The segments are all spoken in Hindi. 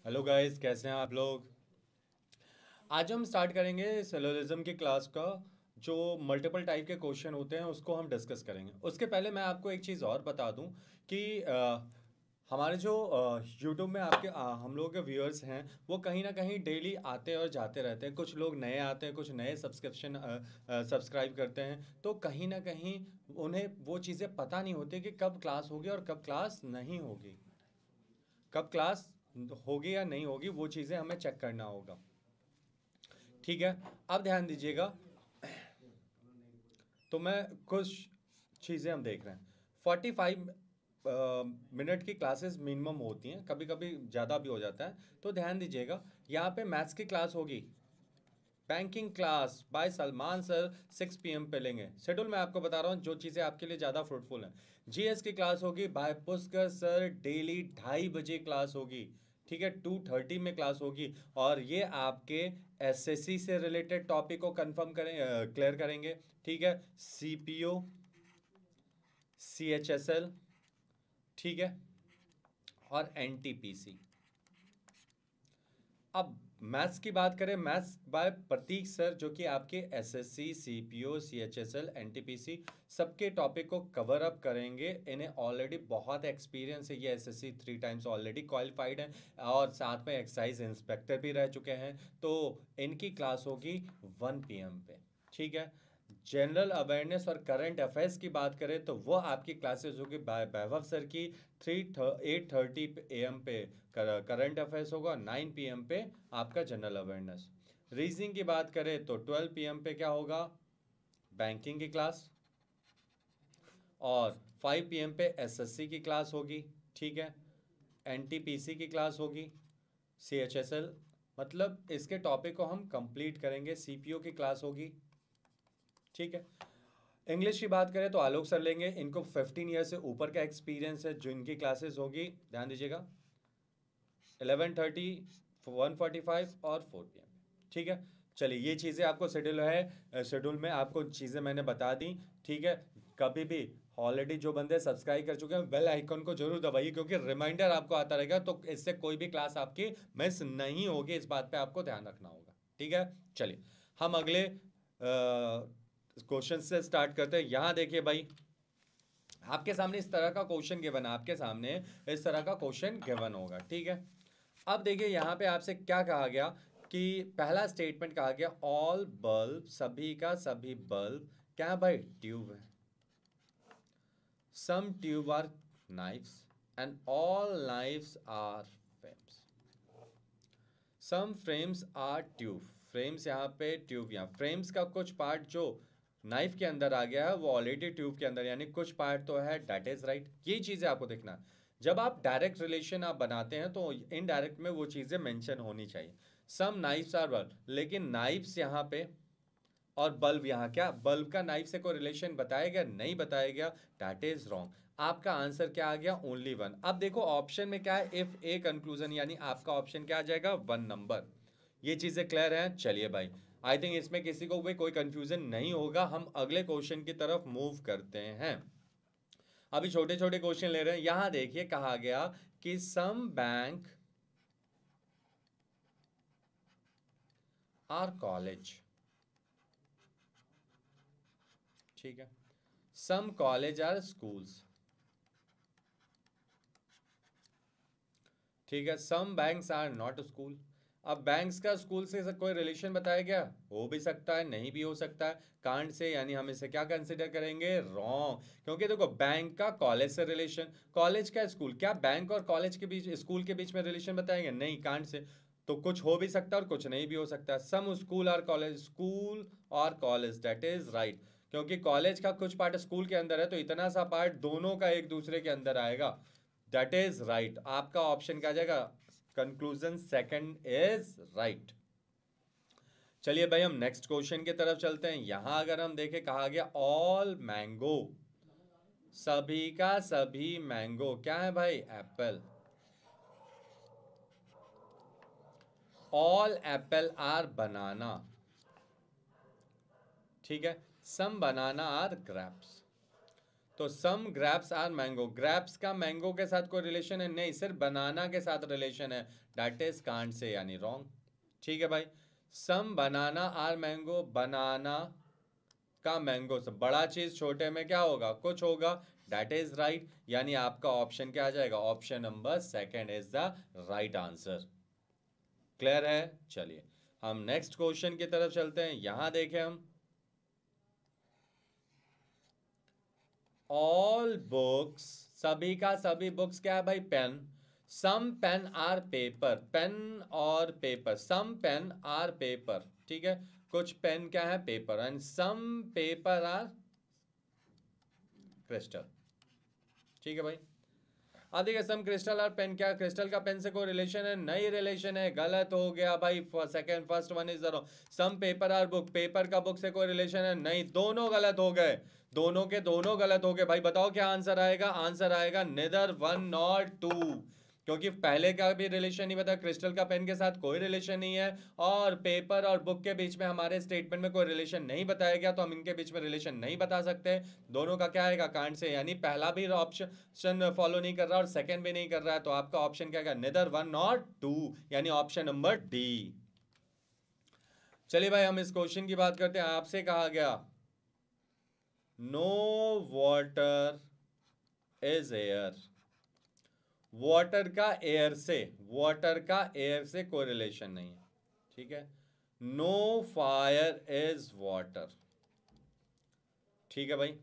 हेलो गाइस, कैसे हैं आप लोग। आज हम स्टार्ट करेंगे सिलोजिज्म की क्लास का। जो मल्टीपल टाइप के क्वेश्चन होते हैं उसको हम डिस्कस करेंगे। उसके पहले मैं आपको एक चीज़ और बता दूं कि हमारे जो यूट्यूब में आपके हम लोगों के व्यूअर्स हैं वो कहीं ना कहीं डेली आते और जाते रहते हैं। कुछ लोग नए आते हैं, कुछ नए सब्सक्राइब करते हैं, तो कहीं ना कहीं उन्हें वो चीज़ें पता नहीं होती कि कब क्लास होगी और कब क्लास नहीं होगी। कब क्लास होगी या नहीं होगी वो चीज़ें हमें चेक करना होगा। ठीक है, अब ध्यान दीजिएगा। तो मैं कुछ चीज़ें हम देख रहे हैं। 45 मिनट की क्लासेस मिनिमम होती हैं, कभी कभी ज़्यादा भी हो जाता है। तो ध्यान दीजिएगा, यहाँ पे मैथ्स की क्लास होगी। Banking class by Salman sir 6 PM पे लेंगे। शेड्यूल मैं आपको बता रहा हूँ जो चीज़ें आपके लिए ज़्यादा फ्रूटफुल हैं। जीएस की क्लास होगी बाय पुष्कर सर, डेली 2:30 बजे क्लास होगी। ठीक है, 2:30 में क्लास होगी। और ये आपके एसएससी से रिलेटेड टॉपिक को कंफर्म करें, क्लियर करेंगे। ठीक है, सीपीओ, सीएचएसएल, ठीक है, और एनटीपीसी। अब मैथ्स की बात करें, मैथ्स बाय प्रतीक सर जो कि आपके एसएससी, सीपीओ, सीएचएसएल, एनटीपीसी सबके टॉपिक को कवर अप करेंगे। इन्हें ऑलरेडी बहुत एक्सपीरियंस है, ये एसएससी 3 टाइम्स ऑलरेडी क्वालिफाइड हैं और साथ में एक्साइज इंस्पेक्टर भी रह चुके हैं। तो इनकी क्लास होगी 1 PM पे। ठीक है, जनरल अवेयरनेस और करंट अफेयर्स की बात करें तो वो आपकी क्लासेस होगी वैभव सर की 8:30 AM पे करंट अफेयर्स होगा, 9 PM पे आपका जनरल अवेयरनेस। रीजनिंग की बात करें तो 12 PM पे क्या होगा, बैंकिंग की क्लास। और 5 PM पे एसएससी की क्लास होगी। ठीक है, एनटीपीसी की क्लास होगी, सीएचएसएल, मतलब इसके टॉपिक को हम कंप्लीट करेंगे। सीपीओ की क्लास होगी। ठीक है, इंग्लिश की बात करें तो आलोक सर लेंगे, इनको 15 ईयर से ऊपर का एक्सपीरियंस है। जो इनकी क्लासेस होगी, ध्यान दीजिएगा, 11:30, 1:45 और 4 PM। ठीक है, चलिए ये चीज़ें आपको शेड्यूल है, शेड्यूल में आपको चीज़ें मैंने बता दी। ठीक है, कभी भी ऑलरेडी जो बंदे सब्सक्राइब कर चुके हैं बेल आइकन को जरूर दबाइए, क्योंकि रिमाइंडर आपको आता रहेगा, तो इससे कोई भी क्लास आपकी मिस नहीं होगी। इस बात पे आपको ध्यान रखना होगा। ठीक है, चलिए हम अगले क्वेश्चन से स्टार्ट करते हैं। यहाँ देखिए भाई, आपके सामने इस तरह का क्वेश्चन गिवन है, आपके सामने इस तरह का क्वेश्चन गिवन होगा। ठीक है, अब देखिए यहाँ पे आपसे क्या कहा गया कि पहला स्टेटमेंट कहा गया ऑल बल्ब, सभी का सभी बल्ब क्या है भाई, ट्यूब है। Some tube are knives and all knives are frames. Some frames are tube, frames यहाँ पे ट्यूब, यहाँ फ्रेम्स का कुछ पार्ट जो नाइफ के अंदर आ गया है वो ऑलरेडी ट्यूब के अंदर, यानी कुछ पार्ट तो है। दैट इज राइट, ये चीजें आपको देखना है। जब आप डायरेक्ट रिलेशन आप बनाते हैं तो इनडायरेक्ट में वो चीजें मेंशन होनी चाहिए। सम नाइफ्स आर बल्ब, लेकिन नाइफ्स यहाँ पे और बल्ब यहाँ, क्या बल्ब का नाइफ से कोई रिलेशन बताया गया, नहीं बताया गया। That is wrong. आपका आंसर क्या आ गया, ओनली वन। अब देखो ऑप्शन में क्या है, इफ ए कंक्लूजन, यानी आपका ऑप्शन क्या आ जाएगा, 1 नंबर। ये चीजें क्लियर हैं। चलिए भाई, आई थिंक इसमें किसी को भी कोई कंफ्यूजन नहीं होगा। हम अगले क्वेश्चन की तरफ मूव करते हैं। अभी छोटे छोटे क्वेश्चन ले रहे हैं। यहां देखिए कहा गया कि सम बैंक आर कॉलेज, ठीक है, सम कॉलेज आर स्कूल्स, ठीक है, सम बैंक्स आर नॉट स्कूल। अब बैंक्स का स्कूल से कोई रिलेशन बताया गया, हो भी सकता है नहीं भी हो सकता है। कांट से, यानी हम इसे क्या कंसिडर करेंगे, रॉन्ग। क्योंकि देखो बैंक का कॉलेज से रिलेशन, कॉलेज का स्कूल, क्या बैंक और कॉलेज के बीच, स्कूल के बीच में रिलेशन बताएंगे, नहीं, कांट से। तो कुछ हो भी सकता है और कुछ नहीं भी हो सकता है। सम स्कूल और कॉलेज, स्कूल और कॉलेज, दैट इज राइट। क्योंकि कॉलेज का कुछ पार्ट स्कूल के अंदर है, तो इतना सा पार्ट दोनों का एक दूसरे के अंदर आएगा। दैट इज राइट, आपका ऑप्शन क्या आ जाएगा, कंक्लूजन सेकंड इज राइट। चलिए भाई, हम नेक्स्ट क्वेश्चन की तरफ चलते हैं। यहां अगर हम देखें, कहा गया ऑल मैंगो, सभी का सभी मैंगो क्या है भाई, एप्पल। ऑल एप्पल आर बनाना, ठीक है, सम बनाना आर ग्रेप्स। तो सम ग्रैप्स आर मैंगो, ग्रैप्स का मैंगो के साथ कोई रिलेशन है नहीं, सिर्फ बनाना के साथ रिलेशन है, दैट इज कांट से यानी रॉन्ग। ठीक है भाई, सम बनाना आर मैंगो, बनाना का मैंगो से बड़ा चीज छोटे में क्या होगा, कुछ होगा, दैट इज राइट। यानी आपका ऑप्शन क्या आ जाएगा, option number second is the right answer. Clear है? चलिए हम नेक्स्ट क्वेश्चन की तरफ चलते हैं। यहां देखें हम, ऑल बुक्स, सभी का सभी बुक्स क्या है भाई, pen. Some pen are paper, pen और paper, some pen are paper, ठीक है, कुछ पेन क्या है, paper, and some paper are crystal. ठीक है भाई, अब देखिए सम क्रिस्टल और पेन, क्या क्रिस्टल का पेन से कोई रिलेशन है, नहीं रिलेशन है, गलत हो गया भाई, second first one is the wrong. Some paper और बुक, पेपर का बुक से कोई रिलेशन है नहीं, दोनों गलत हो गए, दोनों के दोनों गलत हो गए भाई। बताओ क्या आंसर आएगा, आंसर आएगा नेदर वन नॉट टू, क्योंकि पहले का भी रिलेशन नहीं बता, क्रिस्टल का पेन के साथ कोई रिलेशन नहीं है, और पेपर और बुक के बीच में हमारे स्टेटमेंट में कोई रिलेशन नहीं बताया गया, तो हम इनके बीच में रिलेशन नहीं बता सकते। दोनों का क्या आएगा, कांट से, यानी पहला भी ऑप्शन फॉलो नहीं कर रहा और सेकंड भी नहीं कर रहा है, तो आपका ऑप्शन क्या आएगा, नेदर वन नॉट टू, यानी ऑप्शन नंबर डी। चलिए भाई हम इस क्वेश्चन की बात करते हैं। आपसे कहा गया no water is air, water का एयर से, वाटर का एयर से कोई रिलेशन नहीं है, ठीक है। नो फायर इज वाटर, ठीक है भाई।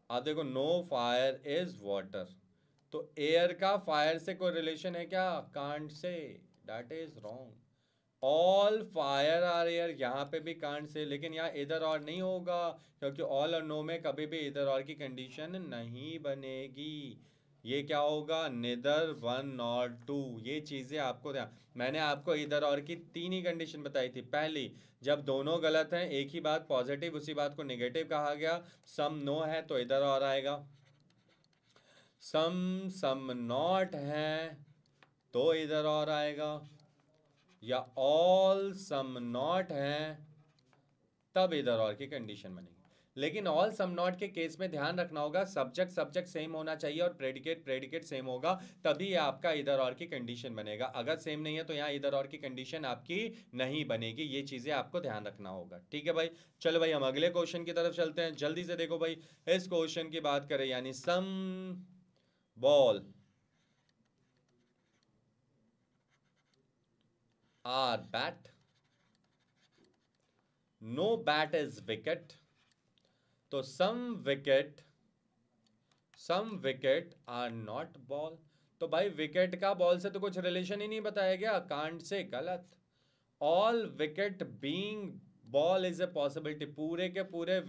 आप देखो नो फायर इज वाटर, तो एयर का फायर से कोई रिलेशन है क्या, can't say, that is wrong. All fire are air, यहां पे भी कांट से, लेकिन यहाँ इधर और नहीं होगा, क्योंकि ऑल और नो में कभी भी इधर और की कंडीशन नहीं बनेगी। ये क्या होगा, नेदर वन नॉर टू, ये चीजें आपको ध्यान, मैंने आपको इधर और की तीन ही कंडीशन बताई थी। पहली, जब दोनों गलत हैं, एक ही बात पॉजिटिव, उसी बात को नेगेटिव कहा गया। सम नो है तो इधर और आएगा, सम नॉट है तो इधर और आएगा, या ऑल सम नॉट है तब इधर और की कंडीशन बनेगी। लेकिन ऑल सम नॉट के केस में ध्यान रखना होगा, सब्जेक्ट सब्जेक्ट सेम होना चाहिए और प्रेडिकेट प्रेडिकेट सेम होगा, तभी ये आपका इधर और की कंडीशन बनेगा। अगर सेम नहीं है तो यहाँ इधर और की कंडीशन आपकी नहीं बनेगी, ये चीजें आपको ध्यान रखना होगा। ठीक है भाई, चलो भाई हम अगले क्वेश्चन की तरफ चलते हैं। जल्दी से देखो भाई, इस क्वेश्चन की बात करें, यानी some ball are bat, no bat is wicket, तो some wicket are not ball, तो भाई विकेट का बॉल से तो कुछ रिलेशन ही नहीं बताया गया, कांट से, गलत। All wicket being ball is a possibility, पूरे के पूरे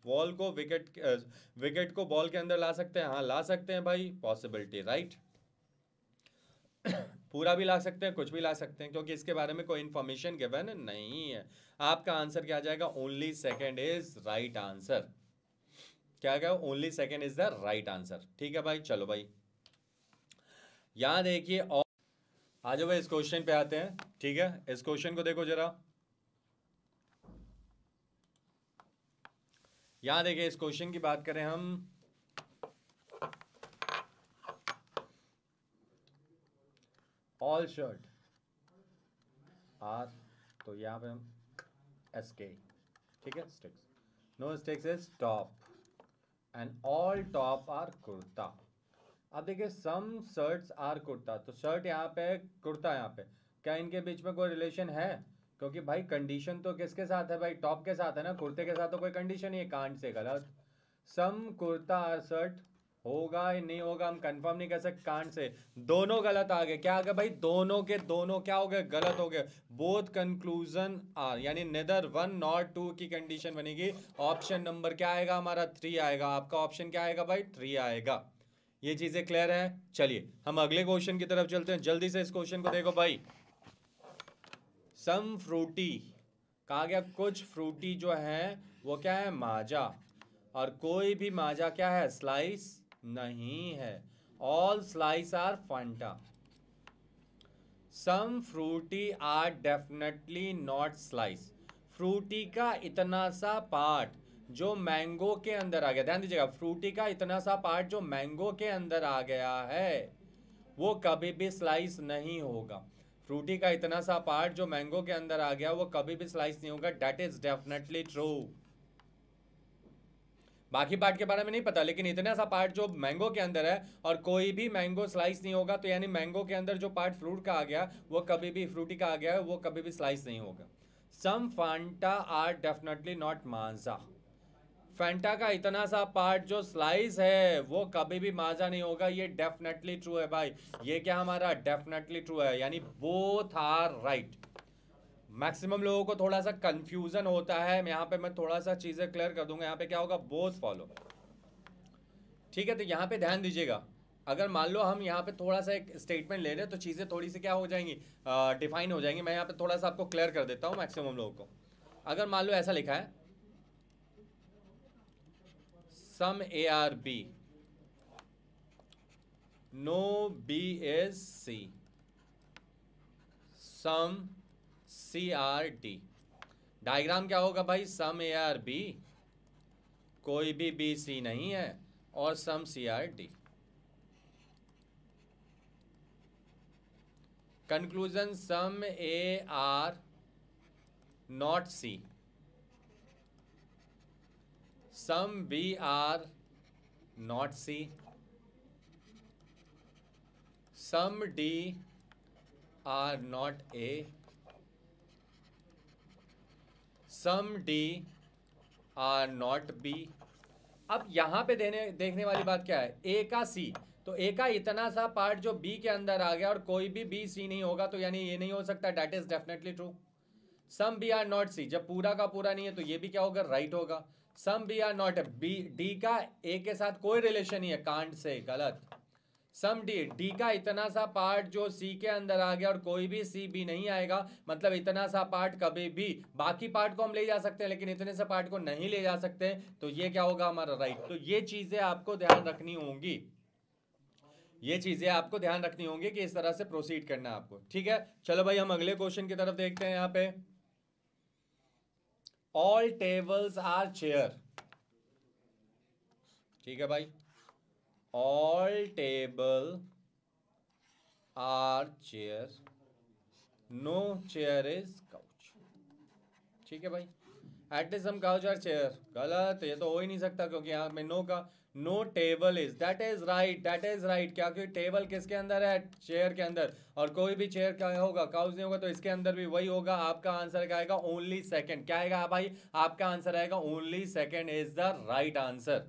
बॉल को विकेट को बॉल के अंदर ला सकते हैं, हाँ ला सकते हैं भाई, पॉसिबिलिटी राइट। पूरा भी ला सकते हैं, कुछ भी ला सकते हैं, क्योंकि इसके बारे में कोई इंफॉर्मेशन गिवन नहीं है। आपका आंसर क्या आ जाएगा, only second is right answer. क्या गया, only second is the right answer. ठीक है भाई, चलो भाई यहां देखिए, और आ जाओ भाई इस क्वेश्चन पे आते हैं। ठीक है, इस क्वेश्चन को देखो जरा, यहां देखिए इस क्वेश्चन की बात करें हम, ऑल शर्ट आर, तो यहां पे हम एसके, ठीक है, sticks, no sticks is top, and all top are kurta. अब देखिए सम शर्ट्स आर कुर्ता, तो शर्ट यहाँ पे, कुर्ता यहाँ पे, क्या इनके बीच में कोई रिलेशन है, क्योंकि भाई कंडीशन तो किसके साथ है भाई, टॉप के साथ है ना, कुर्ते के साथ तो कोई कंडीशन नहीं है, कांट से, गलत। सम कुर्ता आर शर्ट, होगा या नहीं होगा हम कंफर्म नहीं कर सकते, कांट से, दोनों गलत आ गए, क्या आ गया भाई, दोनों के दोनों क्या हो गए, गलत हो गए, बोथ कंक्लूजन आर, यानी नेदर वन नॉर टू की कंडीशन बनेगी। ऑप्शन नंबर क्या आएगा हमारा, 3 आएगा, आपका ऑप्शन क्या आएगा भाई, 3 आएगा। ये चीजें क्लियर है? चलिए हम अगले क्वेश्चन की तरफ चलते हैं, जल्दी से इस क्वेश्चन को देखो भाई। सम फ्रूटी, कहा गया कुछ फ्रूटी जो है वो क्या है, माजा, और कोई भी माजा क्या है, स्लाइस नहीं है, all Slice are Fanta. Some Frooti are definitely not Slice, Frooti का इतना सा पार्ट जो मैंगो के अंदर आ गया, ध्यान दीजिएगा, फ्रूटी का इतना सा पार्ट जो मैंगो के अंदर आ गया है वो कभी भी स्लाइस नहीं होगा। फ्रूटी का इतना सा पार्ट जो मैंगो के अंदर आ गया वो कभी भी स्लाइस नहीं होगा। That is definitely true. बाकी पार्ट के बारे में नहीं पता, लेकिन इतना सा पार्ट जो मैंगो के अंदर है और कोई भी मैंगो स्लाइस नहीं होगा, तो यानी मैंगो के अंदर जो पार्ट फ्रूट का आ गया वो कभी भी, फ्रूटी का आ गया है वो कभी भी स्लाइस नहीं होगा। Some Fanta are definitely not Maaza. Fanta का इतना सा पार्ट जो स्लाइस है वो कभी भी माजा नहीं होगा। ये डेफिनेटली ट्रू है भाई। ये क्या हमारा डेफिनेटली ट्रू है, यानी बोथ आर राइट। मैक्सिमम लोगों को थोड़ा सा कंफ्यूजन होता है, यहाँ पे मैं थोड़ा सा चीजें क्लियर कर दूंगा। यहाँ पे क्या होगा, बोथ फॉलो। ठीक है, तो यहाँ पे ध्यान दीजिएगा, अगर मान लो हम यहाँ पे थोड़ा सा एक स्टेटमेंट ले रहे हैं तो चीजें थोड़ी सी क्या हो जाएंगी, डिफाइन हो जाएंगी। मैं यहाँ पे थोड़ा सा आपको क्लियर कर देता हूँ मैक्सिमम लोगों को। अगर मान लो ऐसा लिखा है some A are B, no B is C, some C are D. Diagram क्या होगा भाई, सम ए आर बी, कोई भी बी सी नहीं है, और some C are D. Conclusion, some A are not C, some B are not C, some D are not A, some D are not B. अब यहां पे देखने वाली बात क्या है, ए का सी, तो ए का इतना सा पार्ट जो बी के अंदर आ गया और कोई भी बी सी नहीं होगा, तो यानी ये नहीं हो सकता। That is definitely true. Some B are not C, जब पूरा का पूरा नहीं है तो ये भी क्या होगा, राइट होगा। Some B are not B, D का ए के साथ कोई रिलेशन नहीं है, कांट से, गलत। सम डी, डी का इतना सा पार्ट जो सी के अंदर आ गया और कोई भी सी बी नहीं आएगा, मतलब इतना सा पार्ट कभी भी, बाकी पार्ट को हम ले जा सकते हैं लेकिन इतने सा पार्ट को नहीं ले जा सकते, तो ये क्या होगा हमारा राइट। तो ये चीजें आपको ध्यान रखनी होंगी, ये चीजें आपको ध्यान रखनी होंगी कि इस तरह से प्रोसीड करना है आपको। ठीक है, चलो भाई हम अगले क्वेश्चन की तरफ देखते हैं। यहाँ पे ऑल टेबल्स आर चेयर। ठीक है भाई, all table are chair, no chair is couch. ठीक है भाई, एटलीस्ट हम काउच आर चेयर, गलत, ये तो हो ही नहीं सकता क्योंकि यहाँ में नो का, no table is, that is right, that is right. क्या, क्योंकि टेबल किसके अंदर है, चेयर के अंदर, और कोई भी चेयर क्या होगा, काउच नहीं होगा, तो इसके अंदर भी वही होगा। आपका आंसर क्या आएगा, ओनली सेकंड। क्या आएगा भाई, आपका आंसर आएगा only second is the right answer.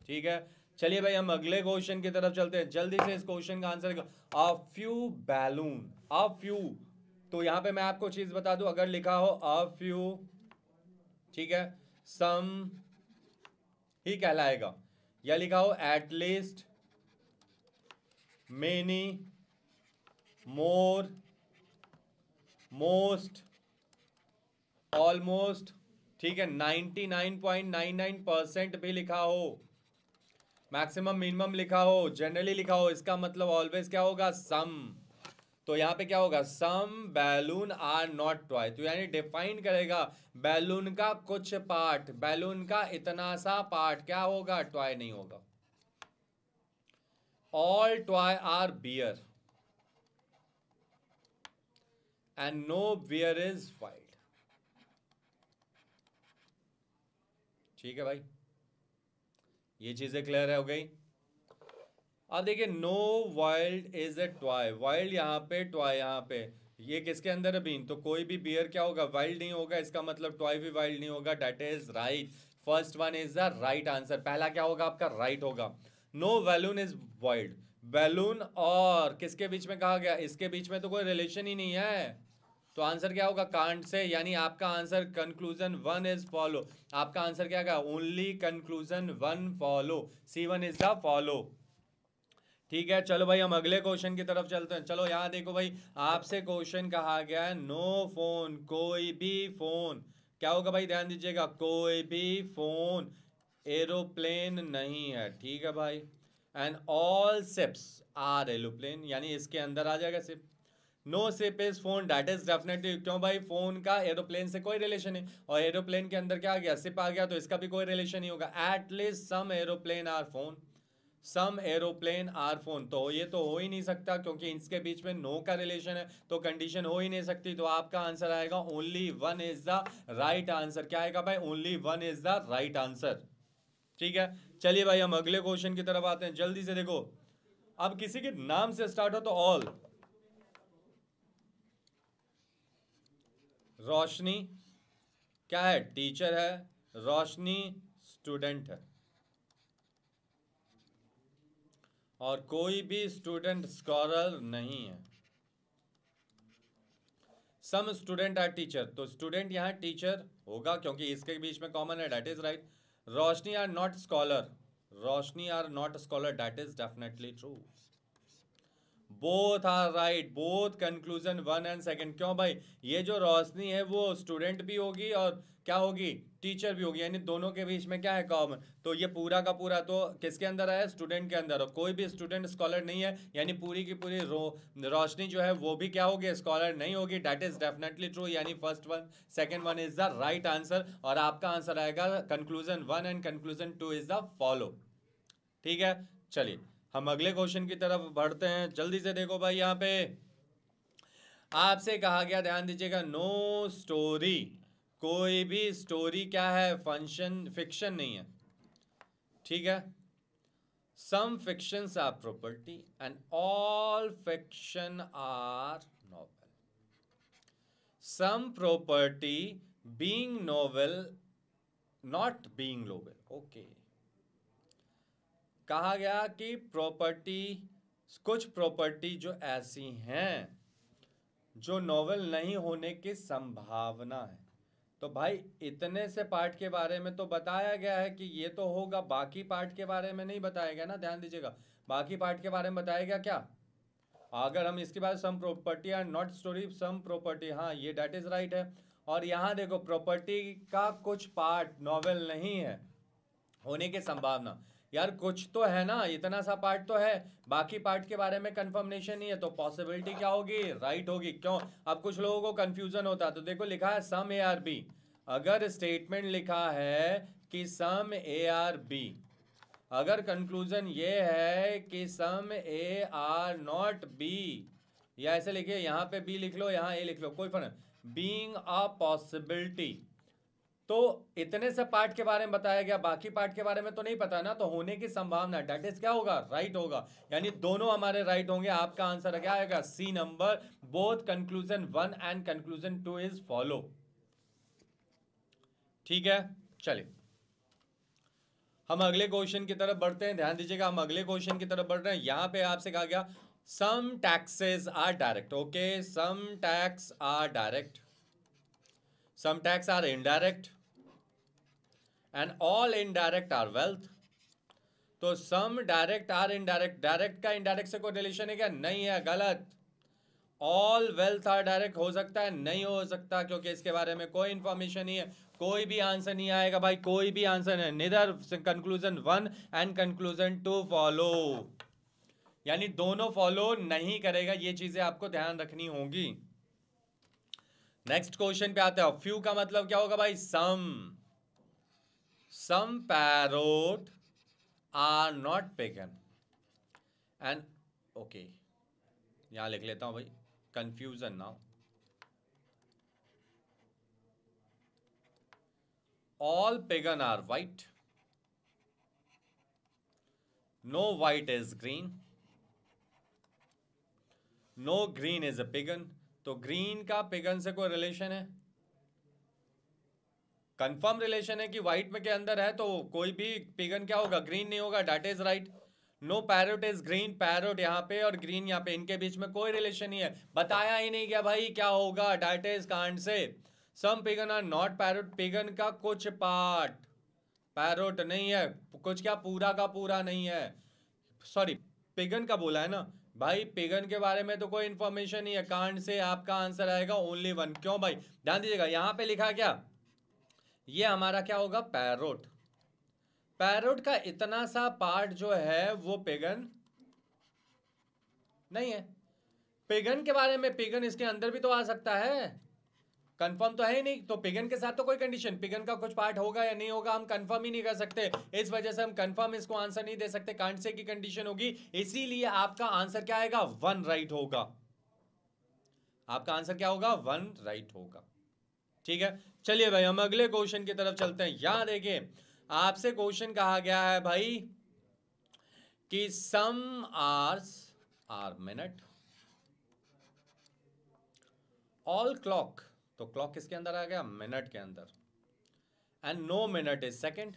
ठीक है, चलिए भाई हम अगले क्वेश्चन की तरफ चलते हैं जल्दी से। इस क्वेश्चन का answer, a few balloon, a few, तो यहां पे मैं आपको चीज बता दूं, अगर लिखा हो अ फ्यू, ठीक है, सम ही कहलाएगा, या लिखा हो एटलीस्ट, मेनी, मोर, मोस्ट, ऑलमोस्ट, ठीक है, 99.99% भी लिखा हो, मैक्सिमम मिनिमम लिखा हो, जनरली लिखा हो, इसका मतलब ऑलवेज क्या होगा, सम। तो यहां पे क्या होगा, सम बैलून आर नॉट टॉय, तो यानी डिफाइन करेगा बैलून का कुछ पार्ट, बैलून का इतना सा पार्ट क्या होगा, टॉय नहीं होगा। All toy are bear and no bear is wild. ठीक है भाई, ये चीजें क्लियर है, हो गई। अब देखिए, no wild is a toy, wild यहाँ पे, टॉय यहाँ पे, ये किसके अंदर है, बीन, तो कोई भी बियर क्या होगा, वाइल्ड नहीं होगा, इसका मतलब टॉय भी वाइल्ड नहीं होगा। That is right, first one is the right answer, पहला क्या होगा आपका, राइट होगा। No balloon is wild, balloon और किसके बीच में कहा गया, इसके बीच में तो कोई रिलेशन ही नहीं है, तो आंसर क्या होगा, कांट से, यानी आपका answer conclusion one is follow. आपका आंसर क्या होगा, only conclusion one follow, C1 is the follow. ठीक है, चलो भाई हम अगले क्वेश्चन की तरफ चलते हैं। चलो यहाँ देखो भाई, आपसे क्वेश्चन कहा गया है नो फोन, कोई भी फोन, क्या होगा भाई, ध्यान दीजिएगा, कोई भी फोन एरोप्लेन नहीं है। ठीक है भाई, and all ships are aeroplane, यानी इसके अंदर आ जाएगा ship. No ship is phone, that is definitely, क्यों भाई, फोन का एरोप्लेन से कोई रिलेशन नहीं, और एरोप्लेन के अंदर क्या आ गया, शिप आ गया, तो इसका भी कोई रिलेशन नहीं होगा। At least some aeroplane are phone, some aeroplane are phone, तो ये तो हो ही नहीं सकता क्योंकि इसके बीच में नो का रिलेशन है, तो कंडीशन हो ही नहीं सकती। तो आपका आंसर आएगा only one is the right answer. क्या आएगा भाई, only one is the right answer. ठीक है, चलिए भाई हम अगले क्वेश्चन की तरफ आते हैं, जल्दी से देखो। अब किसी के नाम से स्टार्ट हो तो ऑल। रोशनी क्या है, टीचर है, रोशनी स्टूडेंट है, और कोई भी स्टूडेंट स्कॉलर नहीं है। सम स्टूडेंट आर टीचर, तो स्टूडेंट यहां टीचर होगा क्योंकि इसके बीच में कॉमन है, that is right. Roshni are not scholar, Roshni are not scholar, that is definitely true. Both are right, both conclusion one and second. क्यों भाई, ये जो रोशनी है वो स्टूडेंट भी होगी और क्या होगी, टीचर भी होगी, यानी दोनों के बीच में क्या है, कॉमन। तो ये पूरा का पूरा तो किसके अंदर है, स्टूडेंट के अंदर, और कोई भी स्टूडेंट स्कॉलर नहीं है, यानी पूरी की पूरी रोशनी जो है वो भी क्या होगी, स्कॉलर नहीं होगी, दैट इज डेफिनेटली ट्रू। यानी first one second one is the right answer, और आपका आंसर आएगा conclusion one and conclusion two is the follow. ठीक है, चलिए हम अगले क्वेश्चन की तरफ बढ़ते हैं, जल्दी से देखो भाई। यहाँ पे आपसे कहा गया, ध्यान दीजिएगा, नो स्टोरी, कोई भी स्टोरी क्या है, फंक्शन फिक्शन नहीं है। ठीक है, some fictions are property and all fiction are novel. Some property being novel, not being novel. Okay, कहा गया कि प्रॉपर्टी, कुछ प्रॉपर्टी जो ऐसी हैं जो नॉवेल नहीं होने की संभावना है। तो भाई इतने से पार्ट के बारे में तो बताया गया है कि ये तो होगा, बाकी पार्ट के बारे में नहीं बताया गया ना, ध्यान दीजिएगा। बाकी पार्ट के बारे में बताया गया क्या, अगर हम इसके बाद some property are not story some property, हाँ ये डेट इज राइट है। और यहाँ देखो प्रॉपर्टी का कुछ पार्ट नॉवेल नहीं है होने की संभावना, यार कुछ तो है ना, इतना सा पार्ट तो है, बाकी पार्ट के बारे में कंफर्मेशन नहीं है, तो पॉसिबिलिटी क्या होगी, राइट होगी। क्यों, अब कुछ लोगों को कंफ्यूजन होता है, तो देखो लिखा है सम ए आर बी, अगर स्टेटमेंट लिखा है कि सम ए आर बी, अगर कंक्लूजन ये है कि सम ए आर नॉट बी, या ऐसे लिखिए, यहां पे बी लिख लो, यहां ए लिख लो, कोई फर्क, बीइंग अ पॉसिबिलिटी, तो इतने से पार्ट के बारे में बताया गया, बाकी पार्ट के बारे में तो नहीं पता ना, तो होने की संभावना डेट इज क्या होगा, राइट होगा, यानी दोनों हमारे राइट होंगे। आपका आंसर क्या आएगा, C number, both conclusion one and conclusion two is follow. ठीक है, चलिए हम अगले क्वेश्चन की तरफ बढ़ते हैं, ध्यान दीजिएगा, हम अगले क्वेश्चन की तरफ बढ़ रहे हैं। यहां पे आपसे कहा गया some taxes are direct, okay, some tax are direct, some tax are indirect and all indirect are wealth. तो some direct are indirect, direct का इनडायरेक्ट से कोई रिलेशन है क्या, नहीं है, गलत। ऑल वेल्थ आर डायरेक्ट हो सकता है, नहीं हो सकता, क्योंकि इसके बारे में कोई इंफॉर्मेशन नहीं है, कोई भी आंसर नहीं आएगा भाई, कोई भी आंसर है, neither conclusion one and conclusion two follow, यानी दोनों फॉलो नहीं करेगा, ये चीजें आपको ध्यान रखनी होगी। नेक्स्ट क्वेश्चन पे आते हैं, फ्यू का मतलब क्या होगा भाई, some parrot are not pagan and, okay यहां लिख लेता हूं भाई, confusion now, all pagan are white, no white is green, no green is a pagan। तो ग्रीन का पेगन से कोई रिलेशन है, कंफर्म रिलेशन है कि व्हाइट में के अंदर है, तो कोई भी पेगन क्या होगा, ग्रीन नहीं होगा, that is right. No parrot is green, parrot यहाँ पे और ग्रीन यहाँ पे, इनके बीच में कोई रिलेशन नहीं है, बताया ही नहीं गया भाई क्या होगा, that is can't say. Some pigeon are not parrot, pigeon का कुछ पार्ट पैरोट नहीं है, कुछ क्या पूरा का पूरा नहीं है, सॉरी पेगन का बोला है ना भाई, पेगन के बारे में तो कोई इंफॉर्मेशन नहीं है, कांड से आपका आंसर आएगा ओनली वन। क्यों भाई, ध्यान दीजिएगा, यहां पे लिखा क्या, ये हमारा क्या होगा, पैरोट, पैरोट का इतना सा पार्ट जो है वो पेगन नहीं है, पिगन के बारे में, पिगन इसके अंदर भी तो आ सकता है, कंफर्म तो है ही नहीं, तो पिगन के साथ तो कोई कंडीशन, पिगन का कुछ पार्ट होगा या नहीं होगा हम कंफर्म ही नहीं कर सकते, इस वजह से हम कंफर्म इसको आंसर नहीं दे सकते, कांट से की कंडीशन होगी, इसीलिए आपका आंसर क्या आएगा, 1 राइट होगा। आपका आंसर क्या होगा, 1 राइट होगा। ठीक है, चलिए भाई हम अगले क्वेश्चन की तरफ चलते हैं। यहां देखिए आपसे क्वेश्चन कहा गया है भाई कि some hours are minute, all clock, तो क्लॉक किसके अंदर आ गया, मिनट के अंदर, and no minute is second.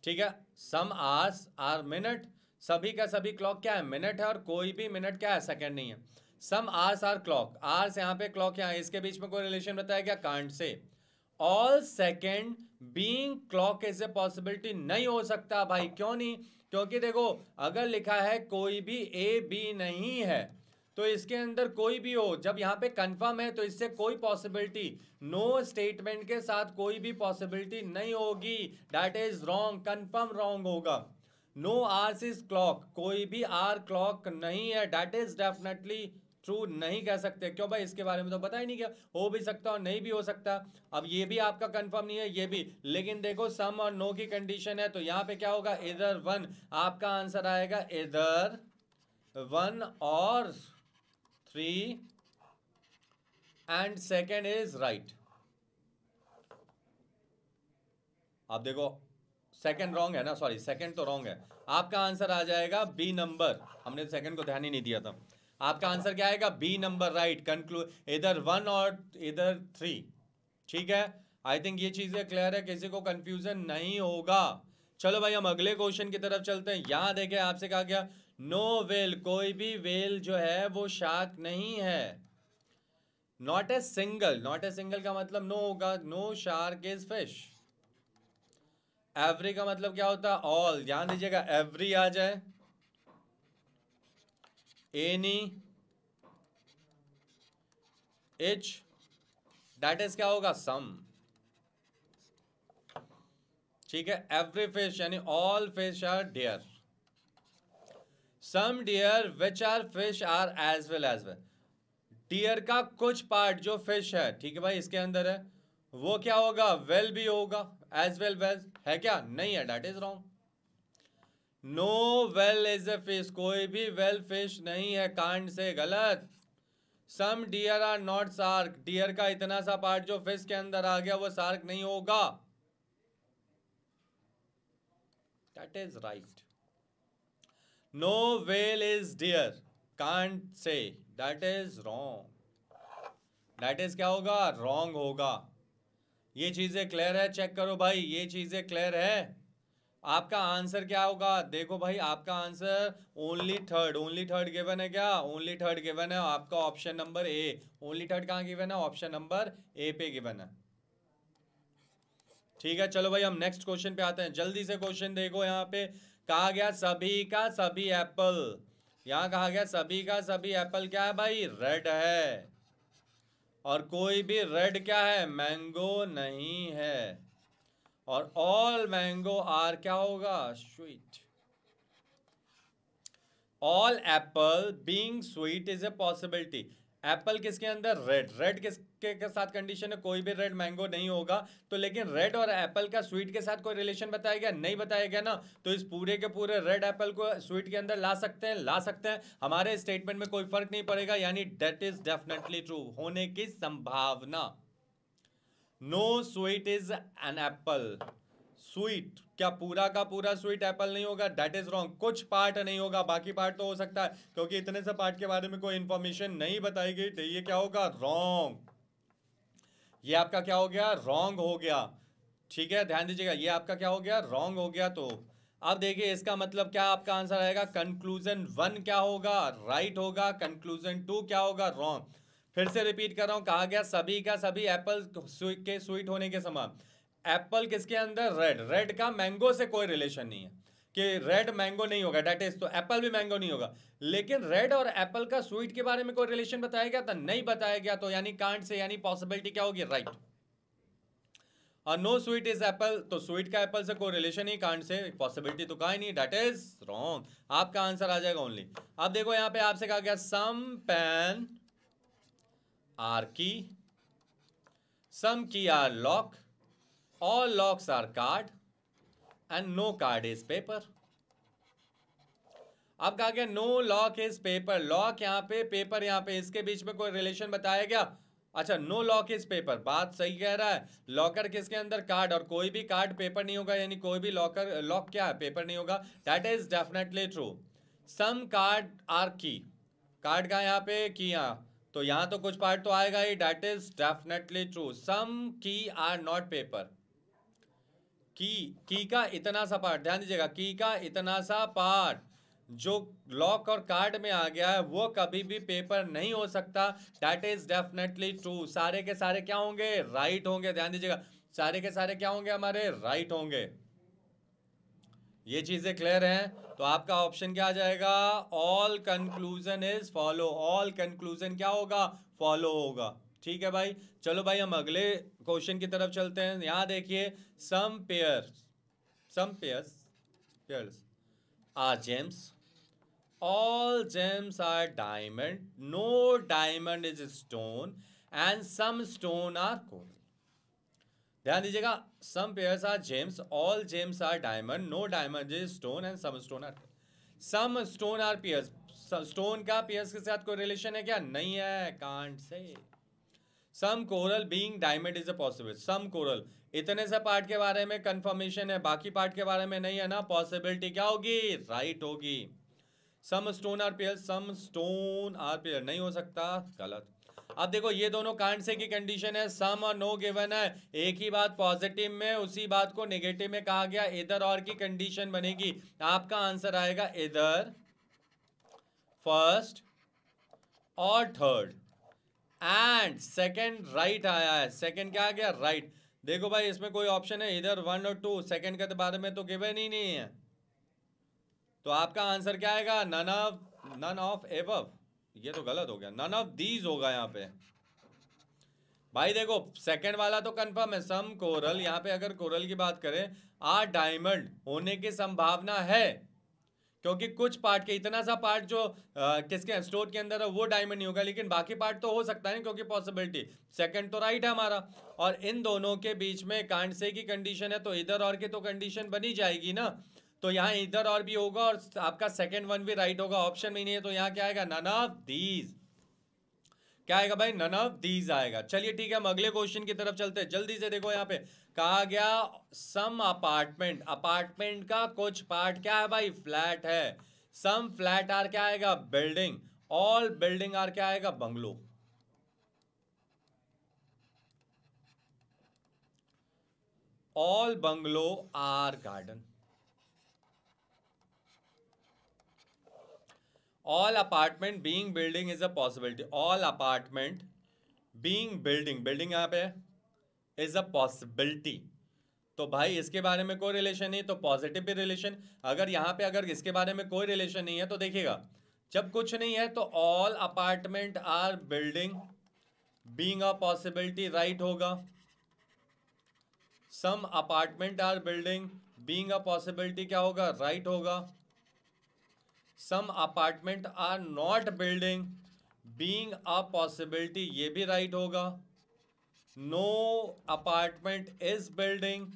ठीक है, सम आवर्स आर मिनट, सभी का सभी क्लॉक क्या है, मिनट है, और कोई भी मिनट क्या है, सेकंड नहीं है। Some hours are clock, hours यहाँ पे, क्लॉक यहाँ, इसके बीच में कोई रिलेशन बताया गया, can't say. All second being clock is a possibility, नहीं हो सकता भाई, क्यों नहीं, क्योंकि देखो अगर लिखा है कोई भी ए बी नहीं है तो इसके अंदर कोई भी हो, जब यहाँ पे कंफर्म है तो इससे कोई पॉसिबिलिटी, नो स्टेटमेंट के साथ कोई भी पॉसिबिलिटी नहीं होगी, that is wrong, confirm wrong होगा। नो आर्स इज क्लॉक, कोई भी आर क्लॉक नहीं है, दैट इज डेफिनेटली ट्रू, नहीं कह सकते, क्यों भाई, इसके बारे में तो पता ही नहीं, क्या हो भी सकता और नहीं भी हो सकता। अब ये भी आपका कंफर्म नहीं है, ये भी, लेकिन देखो सम और नो की कंडीशन है, तो यहाँ पे क्या होगा, इधर 1, आपका आंसर आएगा इधर 1 और 3 एंड सेकेंड इज राइट। अब देखो सेकेंड रॉन्ग है ना, सॉरी सेकेंड तो रॉन्ग है, आपका आंसर आ जाएगा बी नंबर, हमने सेकेंड को ध्यान ही नहीं दिया था, आपका आंसर क्या आएगा, बी नंबर राइट, कंक्लूड इधर 1 और इधर 3। ठीक है, आई थिंक ये चीजें क्लियर है, किसी को कंफ्यूजन नहीं होगा। चलो भाई हम अगले क्वेश्चन की तरफ चलते हैं। यहां देखें आपसे कहा गया नो वेल, कोई भी वेल जो है वो शार्क नहीं है। Not a single, not a single का मतलब नो होगा, no shark is fish. Every का मतलब क्या होता है, ऑल, ध्यान दीजिएगा एवरी आ जाए, एनी, इच, दैट इज क्या होगा, सम। ठीक है, एवरी फिश यानी all fish are deer, some deer which are fish are as well as whale, deer का कुछ पार्ट जो फिश है, ठीक है भाई, इसके अंदर है, वो क्या होगा, वेल भी होगा, एज वेल वेल है क्या, नहीं है, that is wrong. No whale is a fish, कोई भी वेल फिश नहीं है, कांड से गलत। Some deer are not shark, deer का इतना सा पार्ट जो फिश के अंदर आ गया वो सार्क नहीं होगा, that is right. No whale is deer, can't say, that is wrong, that is क्या होगा, रॉन्ग होगा। ये चीजें क्लियर है, चेक करो भाई, ये चीजें क्लियर है। आपका आंसर क्या होगा, देखो भाई आपका answer only third, only third given है, क्या ओनली थर्ड गिवन है, आपका option number A, only third कहां गिवन है, ऑप्शन नंबर ए पे गिवन है। ठीक है, चलो भाई हम नेक्स्ट क्वेश्चन पे आते हैं, जल्दी से क्वेश्चन देखो। यहाँ पे कहा गया सभी का सभी एप्पल, यहां कहा गया सभी का सभी एप्पल क्या है भाई, रेड है, और कोई भी रेड क्या है, मैंगो नहीं है, और ऑल मैंगो आर क्या होगा, sweet. All Apple being sweet is a possibility, Apple किसके अंदर, रेड, रेड किसके के साथ कंडीशन है, कोई भी रेड मैंगो नहीं होगा, तो लेकिन रेड और एप्पल का स्वीट के साथ कोई रिलेशन बताया गया, नहीं बताया गया ना, तो इस पूरे के पूरे रेड एप्पल को स्वीट के अंदर ला सकते हैं, ला सकते हैं, हमारे स्टेटमेंट में कोई फर्क नहीं पड़ेगा, यानी दैट इज डेफिनेटली ट्रू, होने की संभावना। No sweet is an apple, sweet क्या पूरा का पूरा स्वीट एप्पल नहीं होगा, दैट इज रॉन्ग, कुछ पार्ट नहीं होगा, बाकी पार्ट तो हो सकता है, क्योंकि इतने से पार्ट के बारे में कोई इंफॉर्मेशन नहीं बताई गई, तो ये क्या होगा, रॉन्ग, ये आपका क्या हो गया, रॉन्ग हो गया। ठीक है, ध्यान दीजिएगा, ये आपका क्या हो गया, रॉन्ग हो गया। तो अब देखिए इसका मतलब क्या आपका आंसर आएगा, कंक्लूजन 1 क्या होगा, राइट होगा, कंक्लूजन 2 क्या होगा, रॉन्ग। फिर से रिपीट कर रहा हूं, कहा गया सभी का सभी एप्पल के स्वीट होने के समान, एप्पल किसके अंदर, रेड, रेड का मैंगो से कोई रिलेशन नहीं है, कि रेड मैंगो नहीं होगा, डेट इज, तो एप्पल भी मैंगो नहीं होगा, लेकिन रेड और एप्पल का स्वीट के बारे में कोई रिलेशन बताया गया था, नहीं बताया गया, तो यानी कांट से, यानी पॉसिबिलिटी क्या होगी, राइट। और नो स्वीट इज एप्पल, तो स्वीट का एप्पल से कोई relation he can't say, possibility तो कहीं नहीं, दैट इज रॉन्ग। आपका आंसर आ जाएगा ओनली। अब देखो यहां पे आपसे कहा गया सम pen are key, some key are lock, all locks are card and no card is paper. अब कहा गया no lock is paper, lock यहां पे, पेपर यहां पे, इसके बीच में कोई रिलेशन बताया गया? अच्छा, नो लॉक इज पेपर, बात सही कह रहा है। लॉकर किसके अंदर? कार्ड, और कोई भी कार्ड पेपर नहीं होगा, यानी कोई भी लॉकर, लॉक क्या है? पेपर नहीं होगा, that is definitely true. Some card are key, card का यहाँ पे की, यहाँ तो यहाँ तो कुछ पार्ट तो आएगा ही, that is definitely true. Some key are not paper, की का इतना सा पार्ट, ध्यान दीजिएगा, की का इतना सा पार्ट जो लॉक और कार्ड में आ गया है वो कभी भी पेपर नहीं हो सकता, दैट इज डेफिनेटली ट्रू। सारे के सारे क्या होंगे? राइट होंगे, ध्यान दीजिएगा, सारे के सारे क्या होंगे? हमारे राइट होंगे। ये चीजें क्लियर हैं? तो आपका ऑप्शन क्या आ जाएगा? All conclusion is follow, all conclusion क्या होगा? फॉलो होगा। ठीक है भाई, चलो भाई हम अगले क्वेश्चन की तरफ चलते हैं। यहां देखिए, some pearls are gems, all gems are diamond, no diamond is stone and some stone are coral। ध्यान दीजिएगा, some pairs are gems, all gems are diamond, no diamond is stone and some stone are coral। some stone are pairs, stone का pairs के साथ कोई रिलेशन है क्या? नहीं है, can't say. some coral being diamond is a possible, some coral, इतने से पार्ट के बारे में कंफर्मेशन है, बाकी पार्ट के बारे में नहीं है ना, पॉसिबिलिटी क्या होगी? राइट होगी। Some stone are pearl, some stone are pearl नहीं हो सकता, गलत। अब देखो ये दोनों कांट से की कंडीशन है, सम और नो गिवन है, एक ही बात पॉजिटिव में उसी बात को नेगेटिव में कहा गया, इधर और की कंडीशन बनेगी। आपका आंसर आएगा इधर फर्स्ट और थर्ड एंड सेकंड राइट आया है। सेकंड क्या आ गया? राइट। देखो भाई इसमें कोई ऑप्शन है इधर 1 और 2, सेकंड के बारे में तो गिवन ही नहीं है, तो आपका आंसर क्या आएगा? None of above. ये तो गलत हो गया, नन ऑफ दीज होगा यहाँ पे। भाई देखो सेकंड वाला तो कंफर्म है, सम कोरल, यहाँ पे अगर कोरल की बात करें, आर डायमंड होने की संभावना है, क्योंकि कुछ पार्ट के, इतना सा पार्ट जो किसके स्टोर के अंदर है वो डायमंड नहीं होगा, लेकिन बाकी पार्ट तो हो सकता है, क्योंकि पॉसिबिलिटी, सेकंड तो राइट है हमारा। और इन दोनों के बीच में कांट से की कंडीशन है, तो इधर और की तो कंडीशन बनी जाएगी ना, तो यहाँ इधर और भी होगा और आपका सेकंड वन भी राइट होगा, ऑप्शन में नहीं है, तो यहाँ क्या आएगा? None of these. क्या आएगा भाई? नन ऑफ दीज आएगा। चलिए ठीक है, हम अगले क्वेश्चन की तरफ चलते हैं जल्दी से। देखो यहाँ पे कहा गया सम अपार्टमेंट, अपार्टमेंट का कुछ पार्ट क्या है भाई? फ्लैट है। सम फ्लैट आर क्या आएगा? बिल्डिंग। ऑल बिल्डिंग आर क्या आएगा? Bungalow. All bungalow are garden. All apartment being building is a possibility, all apartment being building, building यहां पे इज अ पॉसिबिलिटी, तो भाई इसके बारे में कोई रिलेशन नहीं, तो पॉजिटिव भी रिलेशन। अगर यहां पे अगर इसके बारे में कोई रिलेशन नहीं है तो देखिएगा, जब कुछ नहीं है तो all apartment are building being a possibility right होगा। Some apartment are building being a possibility क्या होगा? राइट होगा। Some apartment are not building being a possibility, ये भी राइट होगा। No apartment is building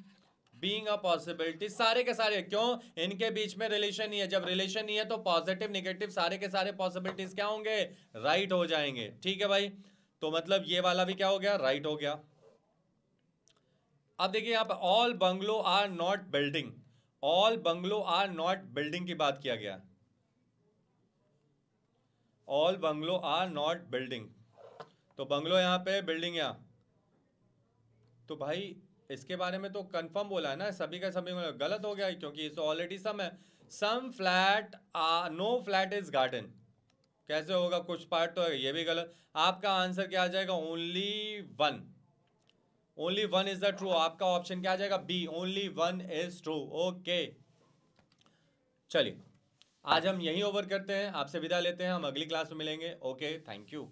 being a possibility, सारे के सारे, क्यों? इनके बीच में रिलेशन नहीं है, जब रिलेशन नहीं है तो पॉजिटिव निगेटिव सारे के सारे पॉसिबिलिटीज क्या होंगे? राइट हो जाएंगे। ठीक है भाई, तो मतलब ये वाला भी क्या हो गया? राइट हो गया। अब देखिए यहाँ पे all bungalow are not building, all bungalow are not building की बात किया गया, all bungalow are not building, तो बंगलो यहाँ पे, बिल्डिंग यहाँ, तो भाई इसके बारे में तो कंफर्म बोला है ना, सभी का सभी गलत हो गया, क्योंकि इस ऑलरेडी सम है। Some flat no flat is garden, कैसे होगा? कुछ पार्ट तो है, ये भी गलत। आपका आंसर क्या आ जाएगा? Only one, only one is the true. आपका ऑप्शन क्या आ जाएगा? B, only one is true. Okay चलिए, आज हम यहीं ओवर करते हैं, आपसे विदा लेते हैं, हम अगली क्लास में मिलेंगे। Okay, thank you.